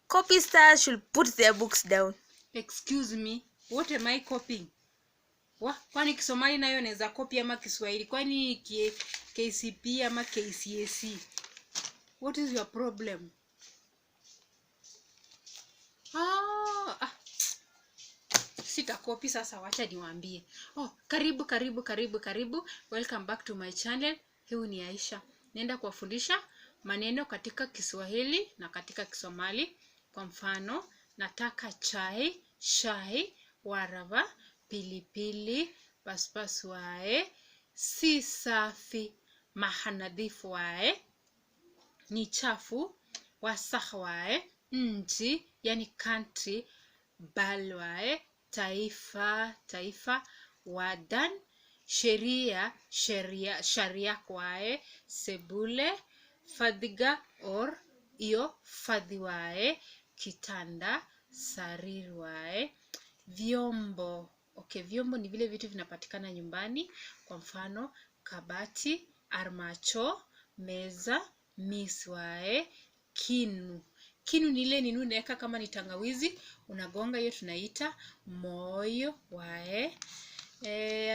Copy stars should put their books down. Excuse me, what am I copying? Kwani Kisomali nayo naweza copy ama Kiswahili? Kwani KCP ama KCSE? What is your problem? Sita copy sasa, wacha niwaambie. Karibu. Welcome back to my channel. Hii ni Aisha. Naenda kuwafundisha maneno katika Kiswahili na katika Kisomali. Kwa mfano, nataka chai, shai, warava, pilipili, paspas wae, si safi, mahanadhifu wae, ni chafu, wasakh wae, nchi, yani country, bal wae, taifa, wadan, sharia kwae, sebule, fadhiga or iyo fadhi wae, kitanda, sariri wae, vyombo. Vyombo ni vile vitu vinapatikana nyumbani. Kwa mfano, kabati, armacho, meza, miswae, kinu. Kinu ni ile nini unaweka kama ni tangawizi, unagonga, hiyo tunaita moyo wae.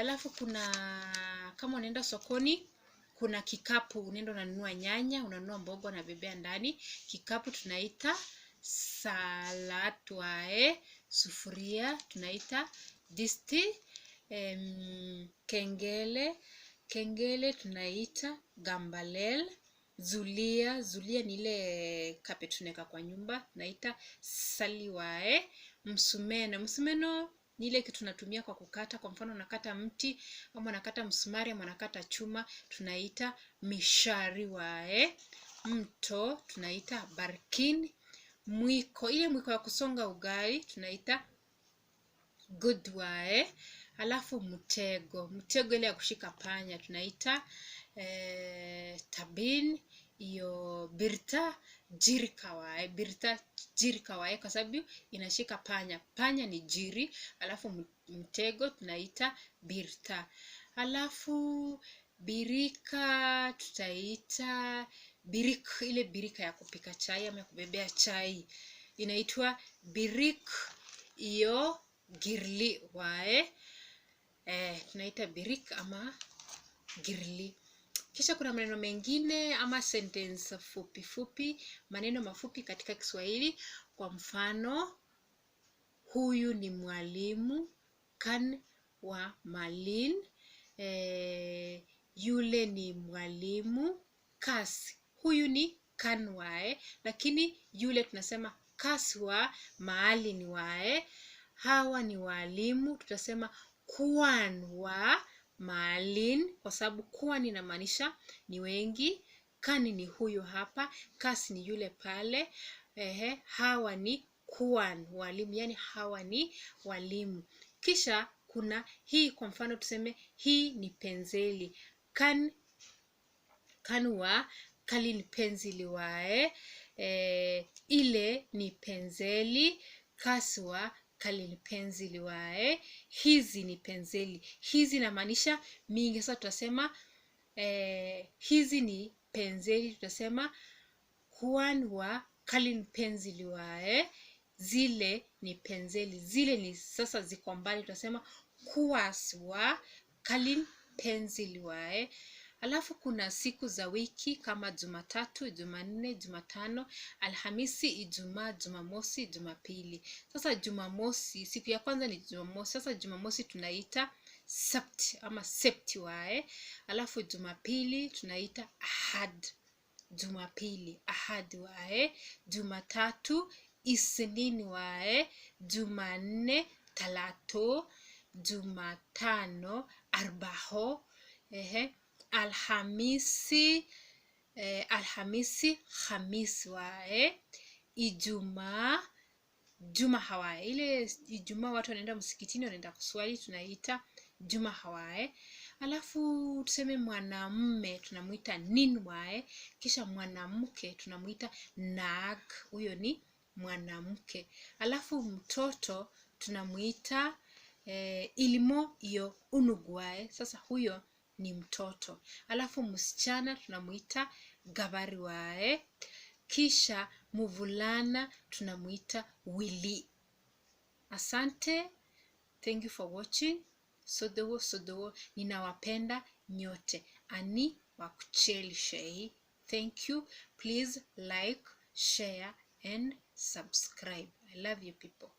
Alafu kuna, kama unaenda sokoni, kuna kikapu, unaenda unanunua nyanya, unanunua mboga na bebea ndani. Kikapu tunaita salat wae. Sufuria tunaita disti. Kengele tunaita gambalel. Zulia ni ile carpet tunaweka kwa nyumba, tunaita sali wae. Msumeno ni ile kitu tunatumia kwa kukata. Kwa mfano unakata mti ama unakata msumari ama unakata chuma, tunaita mishari wae. Mto tunaita barkin. Mwiko, ile mwiko ya kusonga ugali tunaita good wae. Alafu mtego ile ya kushika panya tunaita tabin. Iyo birta jirika wae kwa sababu inashika panya ni jiri. Alafu mtego tunaita birta. Alafu birika tutaita birik, ile birika ya kupika chai ama kubebea chai inaitwa birik. Iyo girli wae, tunaita birik ama girli. Kisha kuna maneno mengine ama sentence fupi, maneno mafupi katika Kiswahili. Kwa mfano, huyu ni mwalimu, kan wa malin. Yule ni mwalimu, kasi. Huyu ni kan wae, lakini yule tunasema kasi wa mahali ni wae. Hawa ni walimu, tutasema kuwan wa malin, kwa sababu kuwan inamaanisha ni wengi. Kani ni huyu hapa, kasi ni yule pale. Hawa ni kuwan walimu, yani hawa ni walimu. Kisha kuna hii, kwa mfano tuseme hii ni penseli. Kan wa kali ni penseli wae. Ile ni penseli. Kaswa kali ni penseli wae. Hizi ni penseli. Hizi inamaanisha mingi. Sasa tutasema hizi ni penseli, tutasema huan wa kali ni penseli wae. Zile ni penseli. Zile ni sasa ziko mbali, tutasema kuwas wa kali ni penseli wae. Alafu kuna siku za wiki kama Jumatatu, Jumanne, Jumatano, Alhamisi, Ijumaa, Jumamosi, Jumapili. Sasa Jumamosi, siku ya kwanza ni Jumamosi. Sasa Jumamosi tunaita sabt ama septi wae. Alafu Jumapili tunaita ahad. Jumapili, ahad wae. Jumatatu, isnin wae. Jumanne, talato. Jumatano, arbaho. Alhamisi, khamis wae. Ijumaa, jumaha wae. Ile Ijumaa watu wanaenda msikitini, wanaenda kuswali, tunaita jumaha wae. Alafu tuseme mwanamume tunamuita nin wae. Kisha mwanamke tunamuita nag, huyo ni mwanamke. Alafu mtoto tunamuita ilmo iyo unugwae. Sasa huyo ni mtoto. Alafu msichana tunamuita gabari wae. Kisha mvulana tunamuita Willy. Asante. Thank you for watching. Sodowo. Ninawapenda nyote. Ani wakuchelishe. Thank you. Please like, share and subscribe. I love you people.